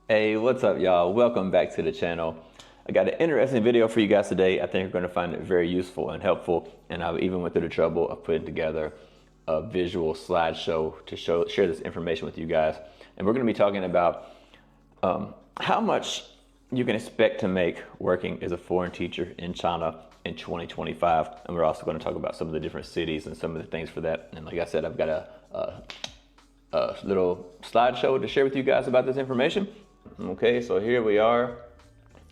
Hey, what's up, y'all? Welcome back to the channel. I got an interesting video for you guys today. I think you're going to find it very useful and helpful, and I even went through the trouble of putting together a visual slideshow to share this information with you guys. And we're going to be talking about how much you can expect to make working as a foreign teacher in China in 2025. And we're also going to talk about some of the different cities and some of the things for that. And like I said, I've got a little slideshow to share with you guys about this information. Okay, so here we are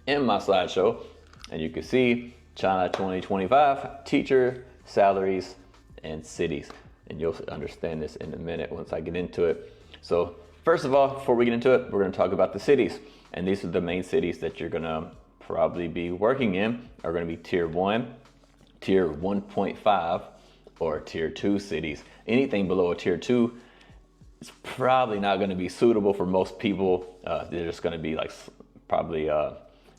in my slideshow, and you can see China 2025 teacher salaries and cities, and you'll understand this in a minute once I get into it. So first of all, before we get into it, we're going to talk about the cities, and these are the main cities that you're going to probably be working in are going to be tier 1, tier 1.5, or tier 2 cities. Anything below a tier 2, it's probably not going to be suitable for most people. They're just going to be like probably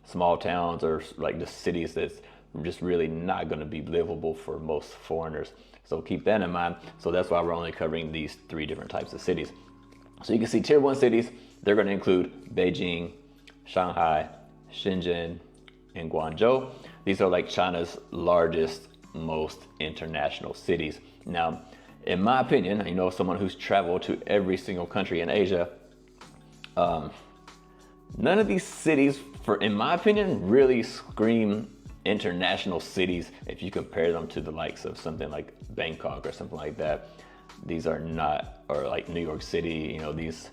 small towns or like just cities that's just really not going to be livable for most foreigners. So keep that in mind. So that's why we're only covering these 3 different types of cities. So you can see tier 1 cities, they're going to include Beijing, Shanghai, Shenzhen, and Guangzhou. These are like China's largest, most international cities. Now, in my opinion, you know, someone who's traveled to every single country in Asia, none of these cities, in my opinion, really scream international cities if you compare them to the likes of something like Bangkok or something like that. These are not, or like New York City, you know, these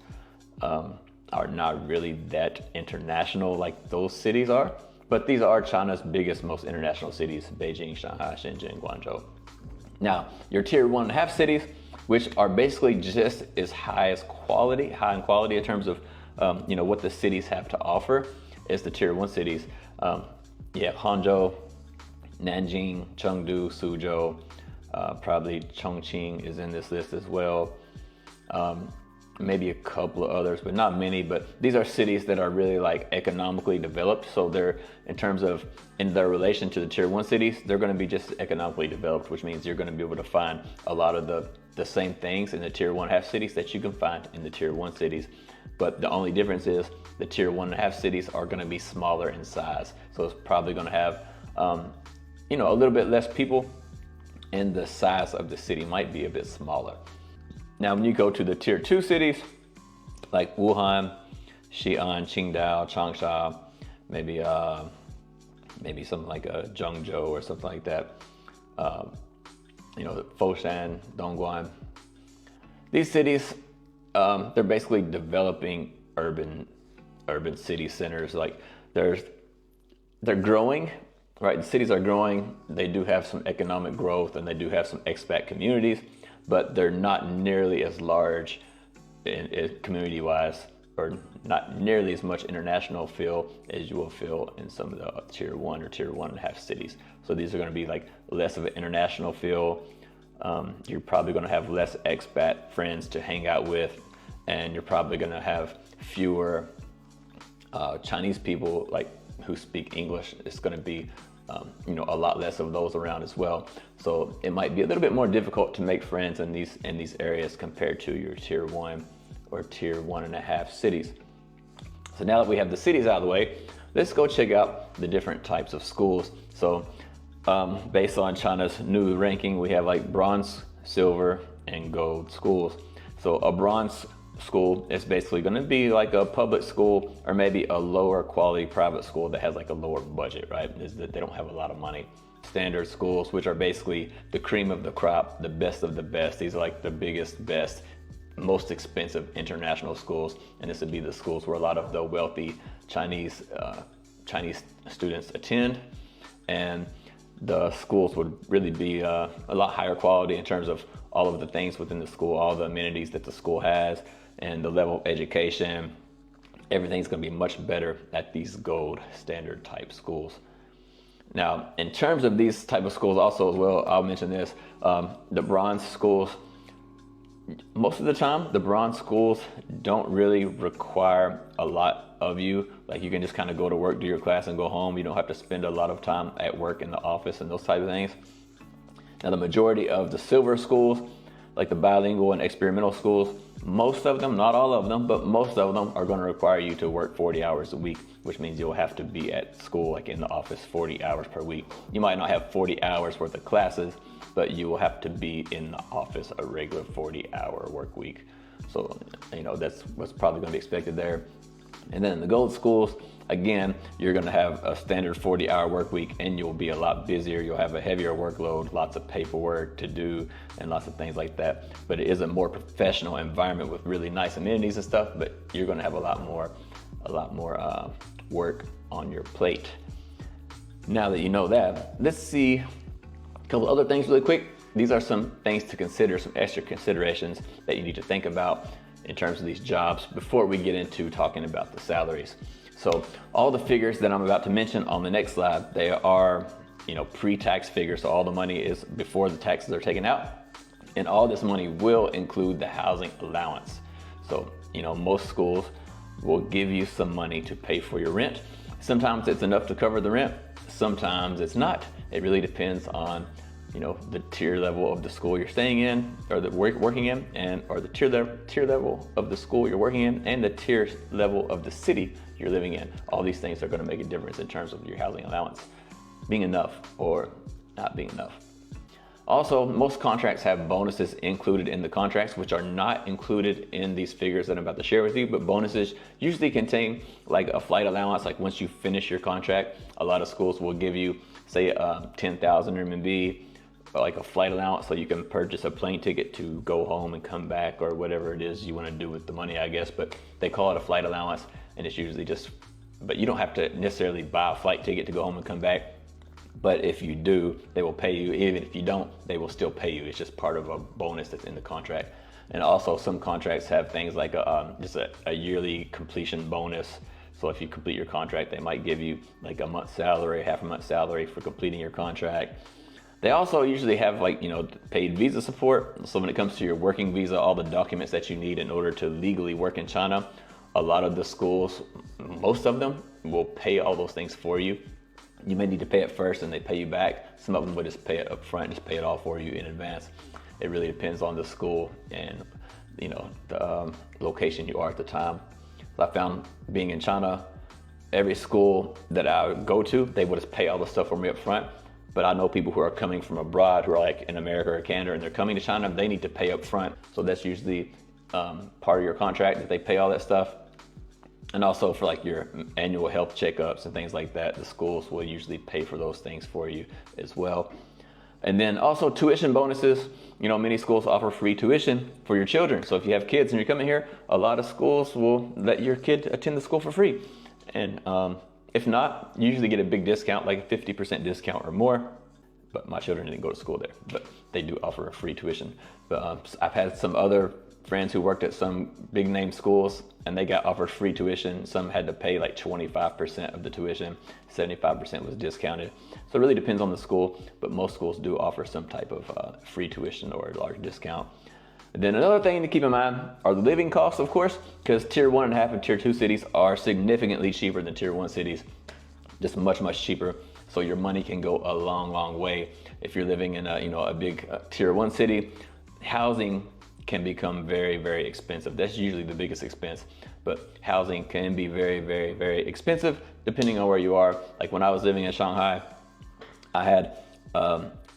are not really that international like those cities are. But these are China's biggest, most international cities: Beijing, Shanghai, Shenzhen, Guangzhou. Now, your tier 1.5 cities, which are basically just as high in quality in terms of you know, what the cities have to offer, is the tier 1 cities. Yeah, Hangzhou, Nanjing, Chengdu, Suzhou, probably Chongqing is in this list as well. Maybe a couple of others, but not many. But these are cities that are really like economically developed. So they're, in terms of in their relation to the tier 1 cities, they're going to be just economically developed, which means you're going to be able to find a lot of the same things in the tier 1.5 cities that you can find in the tier 1 cities. But the only difference is the tier 1.5 cities are going to be smaller in size. So it's probably going to have, you know, a little bit less people, and the size of the city might be a bit smaller. Now, when you go to the tier 2 cities, like Wuhan, Xi'an, Qingdao, Changsha, maybe something like a Zhengzhou or something like that, you know, Foshan, Dongguan. These cities, they're basically developing urban city centers. Like they're growing, right? The cities are growing. They do have some economic growth, and they do have some expat communities, but they're not nearly as large in community-wise, or not nearly as much international feel as you will feel in some of the tier 1 or tier 1.5 cities. So these are going to be like less of an international feel. You're probably going to have less expat friends to hang out with, and you're probably going to have fewer Chinese people like who speak English. It's going to be you know, a lot less of those around as well. So it might be a little bit more difficult to make friends in these areas compared to your tier 1 or tier 1.5 cities. So now that we have the cities out of the way, let's go check out the different types of schools. So based on China's new ranking, we have like bronze, silver, and gold schools. So a bronze school is basically going to be like a public school, or maybe a lower quality private school that has like a lower budget, right? Is that they don't have a lot of money. Standard schools, which are basically the cream of the crop, the best of the best. These are like the biggest, best, most expensive international schools, and this would be the schools where a lot of the wealthy Chinese students attend. And the schools would really be a lot higher quality in terms of all of the things within the school, all the amenities that the school has, and the level of education. Everything's going to be much better at these gold standard type schools. Now, in terms of these type of schools also as well, I'll mention this, the bronze schools, most of the time, the bronze schools don't really require a lot of you. Like you can just kind of go to work, do your class, and go home. You don't have to spend a lot of time at work in the office and those type of things. Now, the majority of the silver schools, like the bilingual and experimental schools, Most of them, not all of them, but most of them are going to require you to work 40 hours a week, which means you'll have to be at school, like in the office, 40 hours per week. You might not have 40 hours worth of classes, but you will have to be in the office a regular 40-hour work week. So, that's what's probably going to be expected there. And then in the gold schools, again, you're going to have a standard 40-hour work week, and you'll be a lot busier. You'll have a heavier workload, lots of paperwork to do, and lots of things like that. But it is a more professional environment with really nice amenities and stuff. But you're going to have a lot more work on your plate. Now that you know that, let's see a couple other things really quick. These are some things to consider, some extra considerations that you need to think about in terms of these jobs before we get into talking about the salaries. So all the figures that I'm about to mention on the next slide, they are, pre-tax figures. So all the money is before the taxes are taken out. And all this money will include the housing allowance. So, most schools will give you some money to pay for your rent. Sometimes it's enough to cover the rent. Sometimes it's not. It really depends on the tier level of the school you're staying in, or the working in, or the tier level of the school you're working in, and the tier level of the city you're living in. All these things are going to make a difference in terms of your housing allowance being enough or not being enough. Also, most contracts have bonuses included in the contracts, which are not included in these figures that I'm about to share with you, but bonuses usually contain like a flight allowance. Like once you finish your contract, a lot of schools will give you, say, 10,000 RMB, like a flight allowance, so you can purchase a plane ticket to go home and come back, or whatever it is you want to do with the money, I guess. But they call it a flight allowance, and it's usually but you don't have to necessarily buy a flight ticket to go home and come back. But if you do, they will pay you. Even if you don't, they will still pay you. It's just part of a bonus that's in the contract. And also some contracts have things like just a yearly completion bonus. So if you complete your contract, they might give you like a month's salary, half a month's salary for completing your contract. They also usually have paid visa support. So when it comes to your working visa, all the documents that you need in order to legally work in China, a lot of the schools, most of them, will pay all those things for you. You may need to pay it first and they pay you back. Some of them will just pay it up front, just pay it all for you in advance. It really depends on the school and the location you are at the time. So I found being in China, every school that I go to, they would just pay all the stuff for me up front. But I know people who are coming from abroad, who are like in America or Canada, and they're coming to China, they need to pay up front. So that's usually part of your contract, that they pay all that stuff. And also for like your annual health checkups and things like that, the schools will usually pay for those things for you as well. And then also tuition bonuses. Many schools offer free tuition for your children. So if you have kids and you're coming here, a lot of schools will let your kid attend the school for free. And if not, you usually get a big discount, like a 50% discount or more. But my children didn't go to school there, but they do offer a free tuition. But I've had some other friends who worked at some big name schools and they got offered free tuition. Some had to pay like 25% of the tuition, 75% was discounted. So it really depends on the school, but most schools do offer some type of free tuition or a large discount. And then another thing to keep in mind are the living costs, of course, because tier 1.5 and tier 2 cities are significantly cheaper than tier 1 cities, just much, much cheaper. So your money can go a long, long way. If you're living in a big tier 1 city, housing can become very, very expensive. That's usually the biggest expense, but housing can be very, very, very expensive depending on where you are. Like when I was living in Shanghai, I had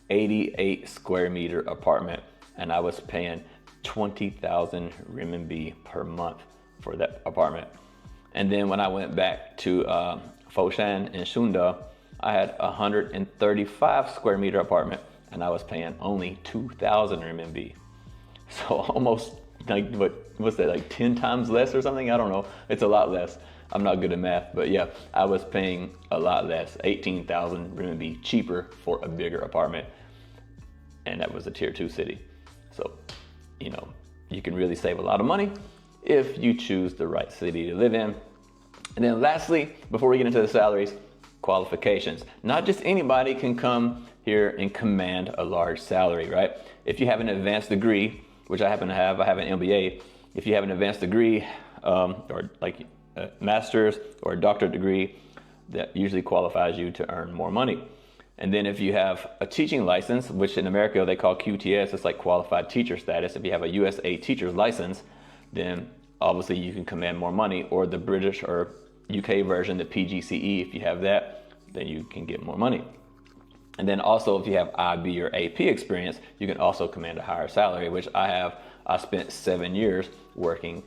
88 square meter apartment and I was paying 20,000 renminbi per month for that apartment. And then when I went back to Foshan and Shunda, I had a 135 square meter apartment and I was paying only 2,000 renminbi. So almost like, what's that, like 10 times less or something? I don't know. It's a lot less. I'm not good at math, but yeah, I was paying a lot less, 18,000 renminbi cheaper for a bigger apartment. And that was a tier 2 city. So, you can really save a lot of money if you choose the right city to live in. And then lastly, before we get into the salaries, qualifications. Not just anybody can come here and command a large salary, right? If you have an advanced degree, which I happen to have, I have an MBA. If you have an advanced degree or like a master's or a doctorate degree, that usually qualifies you to earn more money. And then if you have a teaching license, which in America they call QTS, it's like qualified teacher status. If you have a USA teacher's license, then obviously you can command more money, or the British or UK version, the PGCE, if you have that, then you can get more money. And then also if you have IB or AP experience, you can also command a higher salary, which I have. I spent 7 years working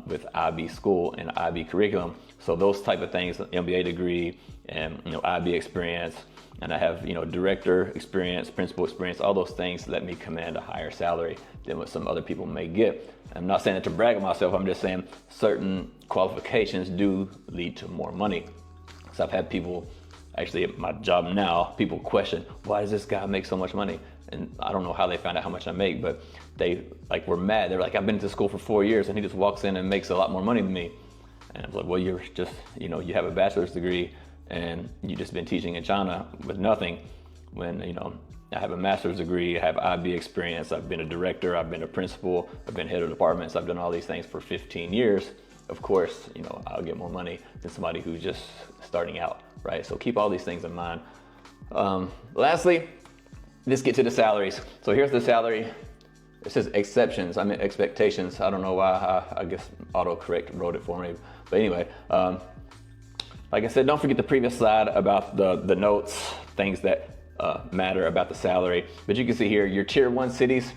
with IB school and IB curriculum. So those type of things, MBA degree and IB experience, and I have director experience, principal experience, all those things let me command a higher salary than what some other people may get. I'm not saying it to brag on myself, I'm just saying certain qualifications do lead to more money. So I've had people, actually at my job now, people question, why does this guy make so much money? And I don't know how they found out how much I make, but they were mad. They're like, I've been to school for 4 years and he just walks in and makes a lot more money than me. And I was like, well, you're just, you have a bachelor's degree and you just been teaching in China with nothing, when, I have a master's degree, I have IB experience, I've been a director, I've been a principal, I've been head of departments, I've done all these things for 15 years. Of course, I'll get more money than somebody who's just starting out, right? So keep all these things in mind. Lastly, let's get to the salaries. So here's the salary. It says exceptions, I mean expectations. I don't know why, I guess autocorrect wrote it for me. But anyway, like I said, don't forget the previous slide about the notes, things that matter about the salary. But you can see here, your tier 1 cities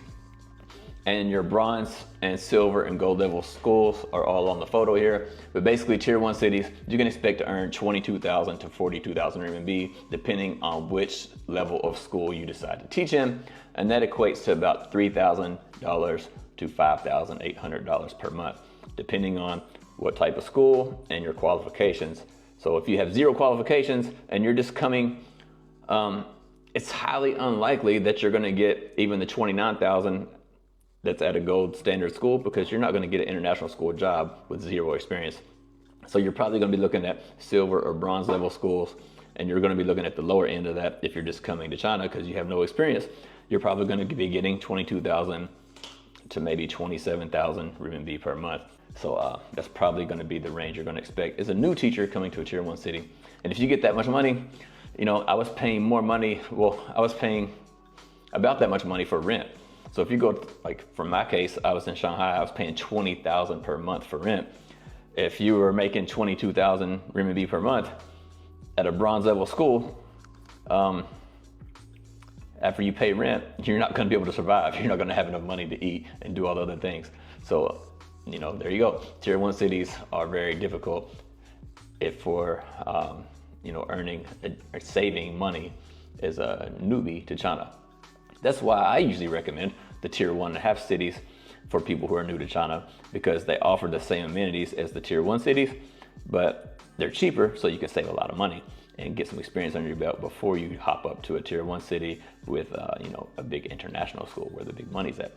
and your bronze and silver and gold level schools are all on the photo here. But basically tier 1 cities, you can expect to earn 22,000 to 42,000 RMB, depending on which level of school you decide to teach in. And that equates to about $3,000 to $5,800 per month, depending on what type of school and your qualifications. So if you have 0 qualifications and you're just coming, it's highly unlikely that you're gonna get even the 29,000 that's at a gold standard school, because you're not gonna get an international school job with 0 experience. So you're probably gonna be looking at silver or bronze level schools, and you're gonna be looking at the lower end of that if you're just coming to China because you have no experience. You're probably gonna be getting 22,000 to maybe 27,000 RMB per month. So that's probably gonna be the range you're gonna expect as a new teacher coming to a tier 1 city. And if you get that much money, I was paying more money, I was paying about that much money for rent. So if you go, for my case, I was in Shanghai, I was paying 20,000 per month for rent. If you were making 22,000 RMB per month at a bronze level school, after you pay rent, you're not gonna be able to survive. You're not gonna have enough money to eat and do all the other things. So, there you go. Tier 1 cities are very difficult for earning or saving money as a newbie to China. That's why I usually recommend the tier 1.5 cities for people who are new to China, because they offer the same amenities as the tier 1 cities, but they're cheaper, so you can save a lot of money and get some experience under your belt before you hop up to a tier 1 city with a big international school where the big money's at.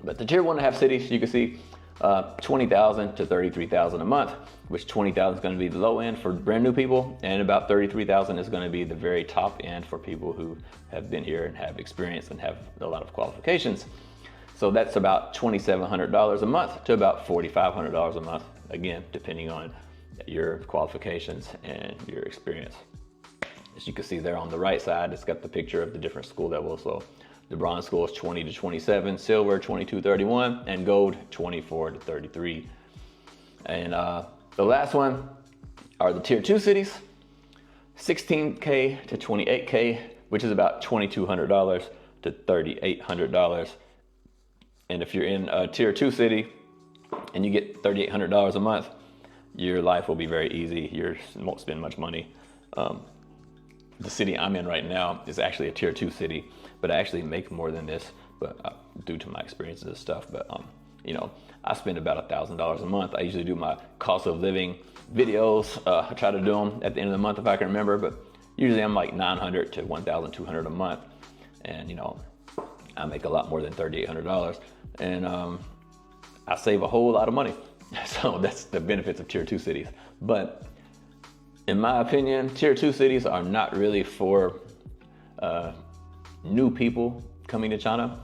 But the tier 1.5 cities, you can see 20,000 to 33,000 a month, which 20,000 is going to be the low end for brand new people, and about 33,000 is going to be the very top end for people who have been here and have experience and have a lot of qualifications. So that's about $2,700 a month to about $4,500 a month, again, depending on your qualifications and your experience. As you can see there on the right side, it's got the picture of the different school levels. So the bronze school is 20 to 27, silver 22 to 31, and gold 24 to 33. And the last one are the tier 2 cities, 16K to 28K, which is about $2,200 to $3,800. And if you're in a tier 2 city and you get $3,800 a month, your life will be very easy. You won't spend much money. The city I'm in right now is actually a tier 2 city, but I actually make more than this, but due to my experiences and stuff. But I spend about $1,000 a month. I usually do my cost of living videos. I try to do them at the end of the month if I can remember, but usually I'm like $900 to $1,200 a month, and I make a lot more than $3,800, and I save a whole lot of money. So that's the benefits of tier 2 cities. But in my opinion, tier 2 cities are not really for new people coming to China,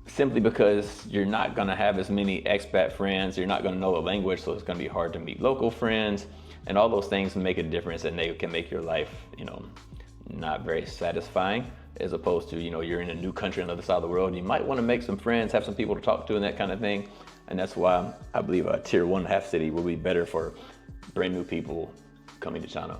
simply because you're not gonna have as many expat friends, you're not gonna know the language, so it's gonna be hard to meet local friends, and all those things make a difference, and they can make your life, not very satisfying, as opposed to, you're in a new country on the other side of the world, you might wanna make some friends, have some people to talk to and that kind of thing. And that's why I believe a tier 1.5 city will be better for brand new people coming to China.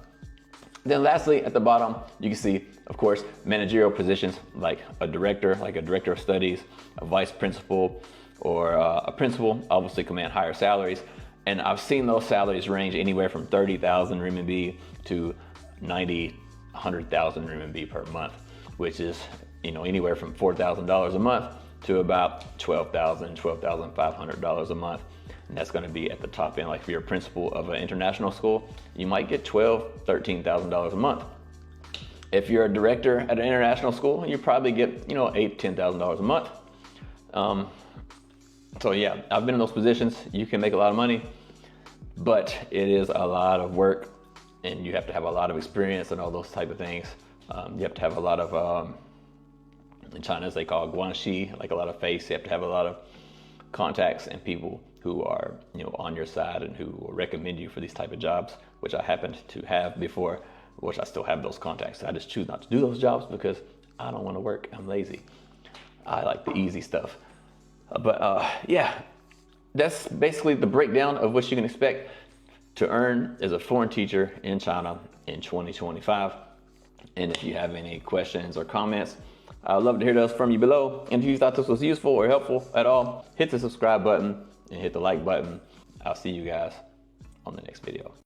Then lastly, at the bottom, you can see, of course, managerial positions like a director of studies, a vice principal, or a principal obviously command higher salaries. And I've seen those salaries range anywhere from 30,000 renminbi to 90, 100,000 renminbi per month, which is, anywhere from $4,000 a month to about $12,000, $12,500 a month. And that's going to be at the top end. Like if you're a principal of an international school, you might get $12,000, $13,000 a month. If you're a director at an international school, you probably get, $8,000, $10,000 a month. So yeah, I've been in those positions. You can make a lot of money, but it is a lot of work, and you have to have a lot of experience and all those type of things. You have to have a lot of, in China, as they call it, guanxi, like a lot of face. You have to have a lot of contacts and people who are, on your side and who will recommend you for these type of jobs, which I happened to have before, which I still have those contacts. I just choose not to do those jobs because I don't want to work. I'm lazy. I like the easy stuff. But yeah, that's basically the breakdown of what you can expect to earn as a foreign teacher in China in 2025. And if you have any questions or comments, I'd love to hear those from you below. And if you thought this was useful or helpful at all, hit the subscribe button and hit the like button. I'll see you guys on the next video.